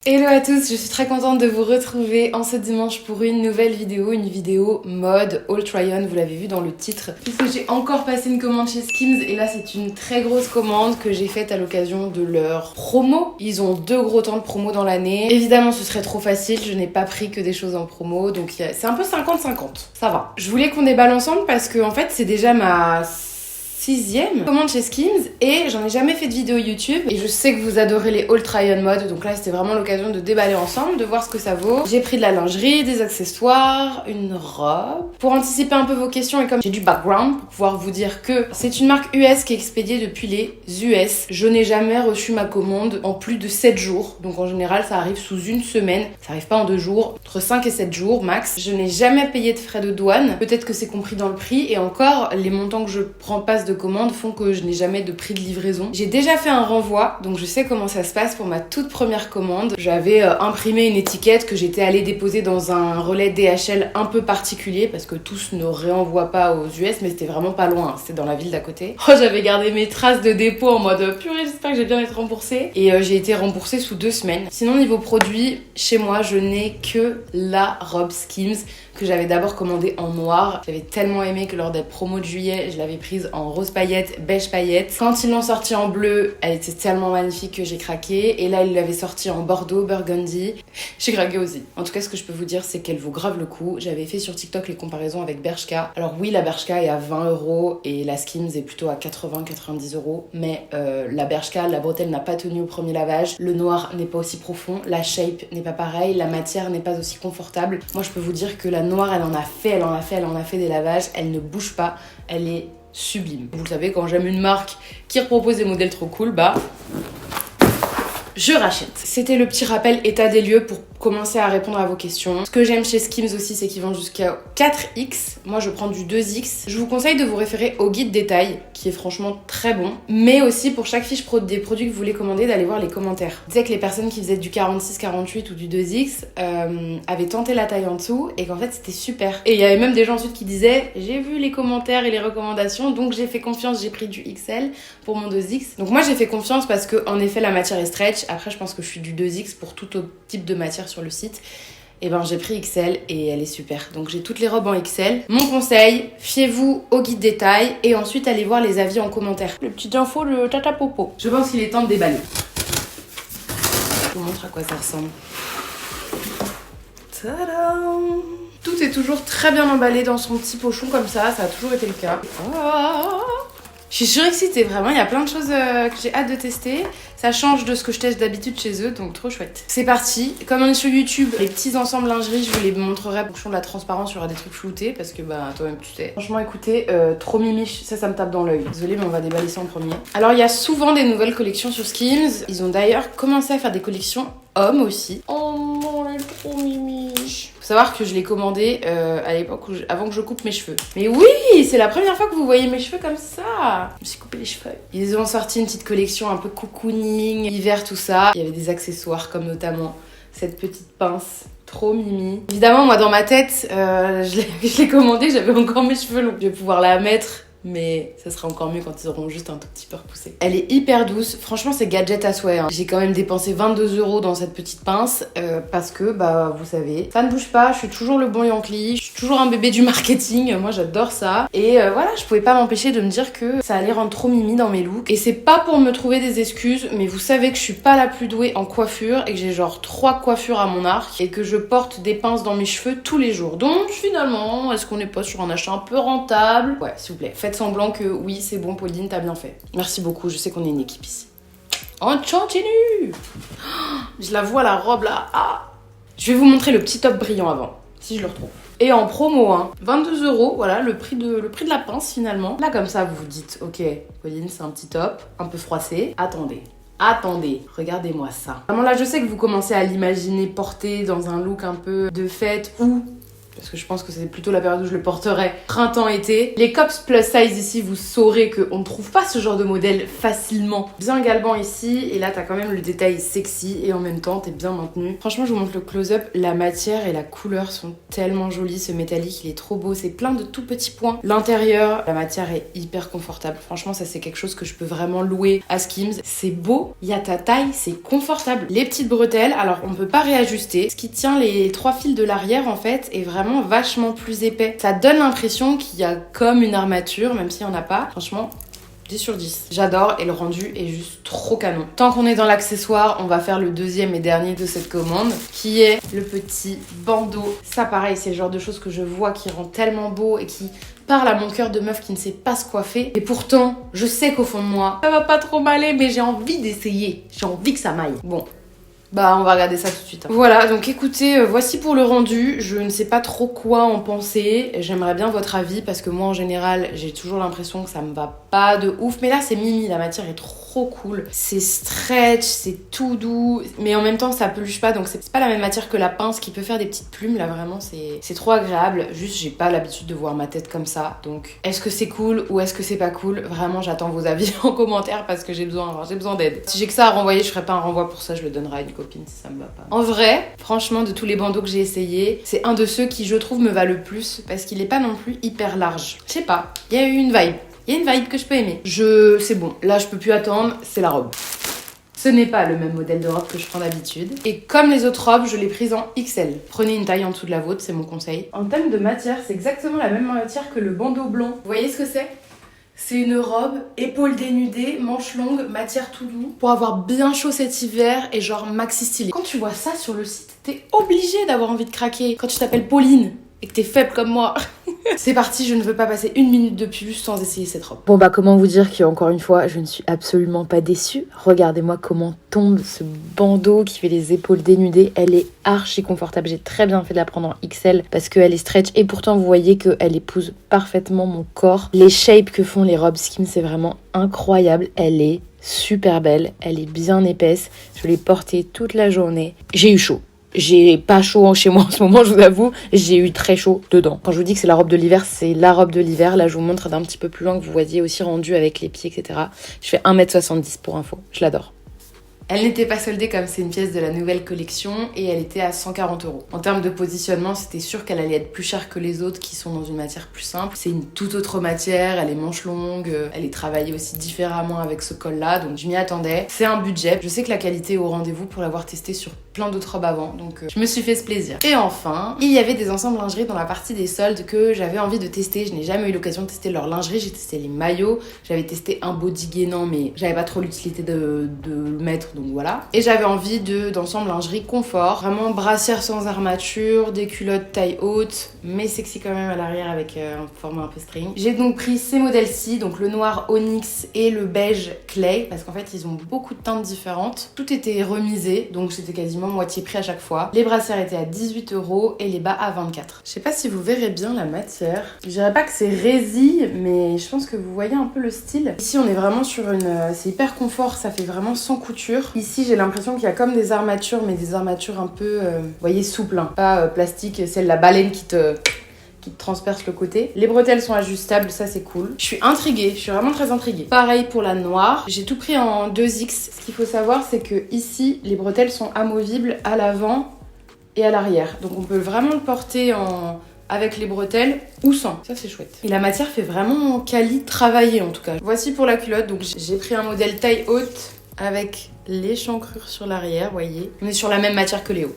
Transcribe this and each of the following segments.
Hello à tous, je suis très contente de vous retrouver en ce dimanche pour une nouvelle vidéo, une vidéo mode All Try On, vous l'avez vu dans le titre. Puisque j'ai encore passé une commande chez Skims et là c'est une très grosse commande que j'ai faite à l'occasion de leur promo. Ils ont 2 gros temps de promo dans l'année. Évidemment ce serait trop facile, je n'ai pas pris que des choses en promo, donc c'est un peu 50-50, ça va. Je voulais qu'on déballe ensemble parce que en fait c'est déjà ma 6e commande chez Skims et j'en ai jamais fait de vidéo YouTube et je sais que vous adorez les All Try On mode, donc là c'était vraiment l'occasion de déballer ensemble, de voir ce que ça vaut. J'ai pris de la lingerie, des accessoires, une robe. Pour anticiper un peu vos questions et comme j'ai du background pour pouvoir vous dire que c'est une marque US qui est expédiée depuis les US. Je n'ai jamais reçu ma commande en plus de 7 jours, donc en général ça arrive sous une semaine, ça arrive pas en 2 jours, entre 5 et 7 jours max. Je n'ai jamais payé de frais de douane, peut-être que c'est compris dans le prix et encore les montants que je passe de commande font que je n'ai jamais de prix de livraison. J'ai déjà fait un renvoi, donc je sais comment ça se passe pour ma toute première commande. J'avais imprimé une étiquette que j'étais allée déposer dans un relais DHL un peu particulier parce que tous ne réenvoient pas aux US, mais c'était vraiment pas loin, c'était dans la ville d'à côté. Oh, j'avais gardé mes traces de dépôt en mode purée, j'espère que j'ai bien été remboursée. Et j'ai été remboursée sous 2 semaines. Sinon niveau produit, chez moi je n'ai que la robe Skims que j'avais d'abord commandée en noir. J'avais tellement aimé que lors des promos de juillet, je l'avais prise en rose paillette, beige paillette. Quand ils l'ont sortie en bleu, elle était tellement magnifique que j'ai craqué. Et là, ils l'avaient sortie en bordeaux, burgundy. J'ai craqué aussi. En tout cas, ce que je peux vous dire, c'est qu'elle vaut grave le coup. J'avais fait sur TikTok les comparaisons avec Bershka. Alors oui, la Bershka est à 20€ et la Skims est plutôt à 80-90€. Mais la Bershka, la bretelle n'a pas tenu au premier lavage. Le noir n'est pas aussi profond. La shape n'est pas pareille. La matière n'est pas aussi confortable. Moi, je peux vous dire que la noire, elle en a fait des lavages. Elle ne bouge pas. Elle est sublime. Vous le savez, quand j'aime une marque qui propose des modèles trop cool, bah je rachète. C'était le petit rappel état des lieux pour commencer à répondre à vos questions. Ce que j'aime chez Skims aussi, c'est qu'ils vendent jusqu'à 4X. Moi, je prends du 2X. Je vous conseille de vous référer au guide détail, qui est franchement très bon. Mais aussi, pour chaque fiche des produits que vous voulez commander, d'aller voir les commentaires. Je disais que les personnes qui faisaient du 46-48 ou du 2X avaient tenté la taille en dessous et qu'en fait, c'était super. Et il y avait même des gens ensuite qui disaient « J'ai vu les commentaires et les recommandations, donc j'ai fait confiance, j'ai pris du XL pour mon 2X. » Donc moi, j'ai fait confiance parce que en effet, la matière est stretch. Après, je pense que je suis du 2X pour tout autre type de matière sur le site. Et ben j'ai pris XL et elle est super. Donc j'ai toutes les robes en XL. Mon conseil, fiez-vous au guide détail et ensuite allez voir les avis en commentaire. Le petit info, le tata popo. Je pense qu'il est temps de déballer. Je vous montre à quoi ça ressemble. Tadam! Tout est toujours très bien emballé dans son petit pochon comme ça a toujours été le cas. Je suis surexcitée, vraiment, il y a plein de choses que j'ai hâte de tester. Ça change de ce que je teste d'habitude chez eux, donc trop chouette. C'est parti. Comme on est sur YouTube, les petits ensembles lingerie, je vous les montrerai en fonction de la transparence, il y aura des trucs floutés, parce que bah toi-même tu sais. Franchement écoutez, trop mimiche, ça me tape dans l'œil. Désolée mais on va déballer ça en premier. Alors il y a souvent des nouvelles collections sur Skims. Ils ont d'ailleurs commencé à faire des collections hommes aussi. Oh non, elle est trop mimiche. Faut savoir que je l'ai commandé à l'époque avant que je coupe mes cheveux. Mais oui, c'est la première fois que vous voyez mes cheveux comme ça. Je me suis coupé les cheveux. Ils ont sorti une petite collection un peu cocooning, hiver, tout ça. Il y avait des accessoires comme notamment cette petite pince. Trop mimi. Évidemment, moi dans ma tête, je l'ai commandé, j'avais encore mes cheveux longs. Je vais pouvoir la mettre. Mais ça sera encore mieux quand ils auront juste un tout petit peu repoussé. Elle est hyper douce, franchement c'est gadget à souhait. J'ai quand même dépensé 22€ dans cette petite pince parce que bah vous savez, ça ne bouge pas, je suis toujours le bon Yankee, je suis toujours un bébé du marketing, moi j'adore ça. Et voilà, je pouvais pas m'empêcher de me dire que ça allait rendre trop mimi dans mes looks. Et c'est pas pour me trouver des excuses, mais vous savez que je suis pas la plus douée en coiffure et que j'ai genre 3 coiffures à mon arc et que je porte des pinces dans mes cheveux tous les jours. Donc finalement, est-ce qu'on n'est pas sur un achat un peu rentable? Ouais, s'il vous plaît, faites semblant que oui, c'est bon, Pauline, t'as bien fait. Merci beaucoup, je sais qu'on est une équipe ici. On continue. Je la vois, la robe là. Ah. Je vais vous montrer le petit top brillant avant, si je le retrouve. Et en promo, hein, 22€, voilà, le prix de la pince finalement. Là, comme ça, vous vous dites, ok, Pauline, c'est un petit top, un peu froissé. Attendez, regardez-moi ça. Vraiment là, je sais que vous commencez à l'imaginer porté dans un look un peu de fête ou parce que je pense que c'est plutôt la période où je le porterai, printemps-été. Les Cops Plus Size ici, vous saurez qu'on ne trouve pas ce genre de modèle facilement. Bien galbant ici, et là t'as quand même le détail sexy et en même temps t'es bien maintenu. Franchement, je vous montre le close-up, la matière et la couleur sont tellement jolies, ce métallique il est trop beau, c'est plein de tout petits points. L'intérieur, la matière est hyper confortable. Franchement, ça c'est quelque chose que je peux vraiment louer à Skims. C'est beau, il y a ta taille, c'est confortable. Les petites bretelles, alors on peut pas réajuster. Ce qui tient les 3 fils de l'arrière en fait est vraiment vachement plus épais. Ça donne l'impression qu'il y a comme une armature, même s'il n'y en a pas. Franchement, 10 sur 10. J'adore et le rendu est juste trop canon. Tant qu'on est dans l'accessoire, on va faire le deuxième et dernier de cette commande, qui est le petit bandeau. Ça pareil, c'est le genre de choses que je vois qui rend tellement beau et qui parle à mon cœur de meuf qui ne sait pas se coiffer. Et pourtant, je sais qu'au fond de moi, ça va pas trop m'aller, mais j'ai envie d'essayer. J'ai envie que ça m'aille. Bon. Bah on va regarder ça tout de suite. Voilà, donc écoutez, voici pour le rendu. Je ne sais pas trop quoi en penser. J'aimerais bien votre avis parce que moi en général, j'ai toujours l'impression que ça me va pas de ouf. Mais là c'est mimi, la matière est trop cool. C'est stretch, c'est tout doux. Mais en même temps ça peluche pas, donc c'est pas la même matière que la pince qui peut faire des petites plumes. Là vraiment c'est trop agréable. Juste j'ai pas l'habitude de voir ma tête comme ça. Donc est-ce que c'est cool ou est-ce que c'est pas cool? Vraiment j'attends vos avis en commentaire parce que j'ai besoin d'aide. Si j'ai que ça à renvoyer, je ferai pas un renvoi pour ça, je le donnerai à une copine si ça me va pas. En vrai, franchement, de tous les bandeaux que j'ai essayé, c'est un de ceux qui je trouve me va le plus parce qu'il est pas non plus hyper large. Je sais pas, il y a eu une vibe. Il y a une vibe que je peux aimer. C'est bon, là je peux plus attendre, c'est la robe. Ce n'est pas le même modèle de robe que je prends d'habitude. Et comme les autres robes, je l'ai prise en XL. Prenez une taille en dessous de la vôtre, c'est mon conseil. En termes de matière, c'est exactement la même matière que le bandeau blanc. Vous voyez ce que c'est? C'est une robe, épaules dénudées, manches longues, matière tout doux, pour avoir bien chaud cet hiver et genre maxi stylé. Quand tu vois ça sur le site, t'es obligé d'avoir envie de craquer. Quand tu t'appelles Pauline et que t'es faible comme moi. C'est parti, je ne veux pas passer une minute de plus sans essayer cette robe. Bon bah comment vous dire qu'encore une fois, je ne suis absolument pas déçue. Regardez-moi comment tombe ce bandeau qui fait les épaules dénudées. Elle est archi confortable, j'ai très bien fait de la prendre en XL parce qu'elle est stretch et pourtant vous voyez qu'elle épouse parfaitement mon corps. Les shapes que font les robes Skims, c'est vraiment incroyable. Elle est super belle, elle est bien épaisse. Je l'ai portée toute la journée. J'ai eu chaud. J'ai pas chaud chez moi en ce moment, je vous avoue. J'ai eu très chaud dedans. Quand je vous dis que c'est la robe de l'hiver, c'est la robe de l'hiver. Là, je vous montre d'un petit peu plus loin que vous voyez aussi rendu avec les pieds, etc. Je fais 1m70 pour info. Je l'adore. Elle n'était pas soldée comme c'est une pièce de la nouvelle collection et elle était à 140 €. En termes de positionnement, c'était sûr qu'elle allait être plus chère que les autres qui sont dans une matière plus simple. C'est une toute autre matière, elle est manche longue, elle est travaillée aussi différemment avec ce col-là, donc je m'y attendais. C'est un budget. Je sais que la qualité est au rendez-vous pour l'avoir testé sur plein d'autres robes avant, donc je me suis fait ce plaisir. Et enfin, il y avait des ensembles lingerie dans la partie des soldes que j'avais envie de tester. Je n'ai jamais eu l'occasion de tester leur lingerie. J'ai testé les maillots, j'avais testé un body gainant, mais j'avais pas trop l'utilité de le mettre. Donc voilà. Et j'avais envie d'ensemble lingerie confort. Vraiment brassière sans armature, des culottes taille haute, mais sexy quand même à l'arrière avec un format un peu string. J'ai donc pris ces modèles-ci, donc le noir onyx et le beige clay, parce qu'en fait ils ont beaucoup de teintes différentes. Tout était remisé, donc c'était quasiment moitié prix à chaque fois. Les brassières étaient à 18 € et les bas à 24. Je sais pas si vous verrez bien la matière. Je dirais pas que c'est résille, mais je pense que vous voyez un peu le style. Ici on est vraiment sur c'est hyper confort, ça fait vraiment sans couture. Ici j'ai l'impression qu'il y a comme des armatures, mais des armatures un peu, vous voyez, souples, hein. Pas plastique, celle la baleine qui te transperce le côté. Les bretelles sont ajustables, ça c'est cool. Je suis intriguée, je suis vraiment très intriguée. Pareil pour la noire, j'ai tout pris en 2X. Ce qu'il faut savoir, c'est que ici, les bretelles sont amovibles à l'avant et à l'arrière. Donc on peut vraiment le porter avec les bretelles ou sans. Ça c'est chouette. Et la matière fait vraiment quali travaillée en tout cas. Voici pour la culotte, donc j'ai pris un modèle taille haute avec l'échancrure sur l'arrière, vous voyez. On est sur la même matière que les hauts.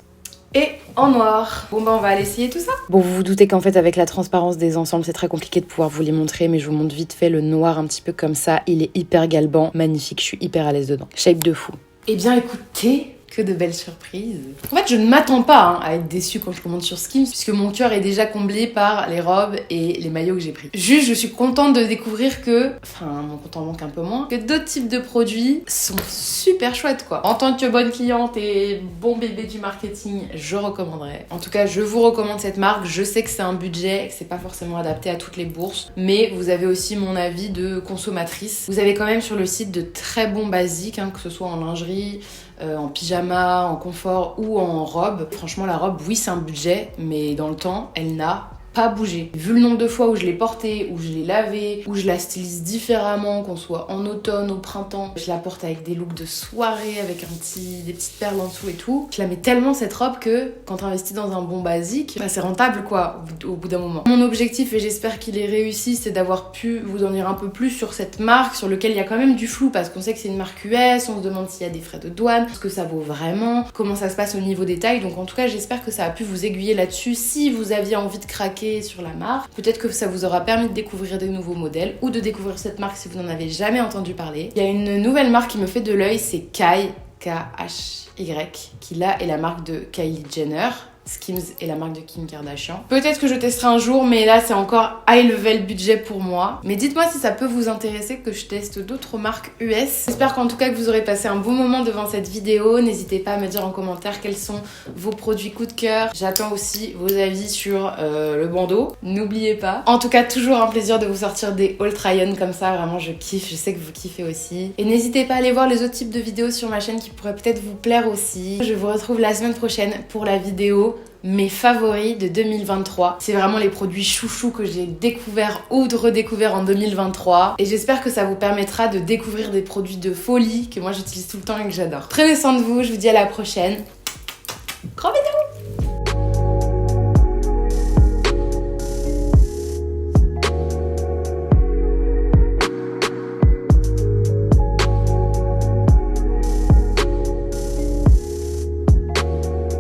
Et en noir. Bon bah on va aller essayer tout ça. Bon, vous vous doutez qu'en fait avec la transparence des ensembles, c'est très compliqué de pouvoir vous les montrer, mais je vous montre vite fait le noir un petit peu comme ça. Il est hyper galbant, magnifique, je suis hyper à l'aise dedans. Shape de fou. Eh bien écoutez, que de belles surprises. En fait, je ne m'attends pas à être déçue quand je commande sur Skims, puisque mon cœur est déjà comblé par les robes et les maillots que j'ai pris. Juste, je suis contente de découvrir que, enfin, mon compte en banque un peu moins, que d'autres types de produits sont super chouettes, quoi. En tant que bonne cliente et bon bébé du marketing, je recommanderais. En tout cas, je vous recommande cette marque. Je sais que c'est un budget et que c'est pas forcément adapté à toutes les bourses, mais vous avez aussi mon avis de consommatrice. Vous avez quand même sur le site de très bons basiques, hein, que ce soit en lingerie, en pyjama, en confort ou en robe. Franchement la robe, oui c'est un budget, mais dans le temps, elle n'a pas bougé. Vu le nombre de fois où je l'ai portée, où je l'ai lavée, où je la stylise différemment, qu'on soit en automne, au printemps, je la porte avec des looks de soirée, avec des petites perles en dessous et tout. Je la mets tellement cette robe que quand t'investis dans un bon basique, bah c'est rentable quoi au bout d'un moment. Mon objectif, et j'espère qu'il est réussi, c'est d'avoir pu vous en dire un peu plus sur cette marque, sur lequel il y a quand même du flou parce qu'on sait que c'est une marque US, on se demande s'il y a des frais de douane, ce que ça vaut vraiment, comment ça se passe au niveau des tailles. Donc en tout cas, j'espère que ça a pu vous aiguiller là-dessus si vous aviez envie de craquer sur la marque. Peut-être que ça vous aura permis de découvrir des nouveaux modèles ou de découvrir cette marque si vous n'en avez jamais entendu parler. Il y a une nouvelle marque qui me fait de l'œil, c'est Kai, K-H-Y, qui là est la marque de Kylie Jenner. Skims est la marque de Kim Kardashian. Peut-être que je testerai un jour, mais là c'est encore high level budget pour moi. Mais dites-moi si ça peut vous intéresser que je teste d'autres marques US. J'espère qu'en tout cas que vous aurez passé un bon moment devant cette vidéo. N'hésitez pas à me dire en commentaire quels sont vos produits coup de cœur. J'attends aussi vos avis sur le bandeau. N'oubliez pas. En tout cas, toujours un plaisir de vous sortir des haul try-on comme ça. Vraiment, je kiffe. Je sais que vous kiffez aussi. Et n'hésitez pas à aller voir les autres types de vidéos sur ma chaîne qui pourraient peut-être vous plaire aussi. Je vous retrouve la semaine prochaine pour la vidéo mes favoris de 2023. C'est vraiment les produits chouchous que j'ai découverts ou redécouverts en 2023. Et j'espère que ça vous permettra de découvrir des produits de folie que moi j'utilise tout le temps et que j'adore. Prenez soin de vous, je vous dis à la prochaine. Gros bisous!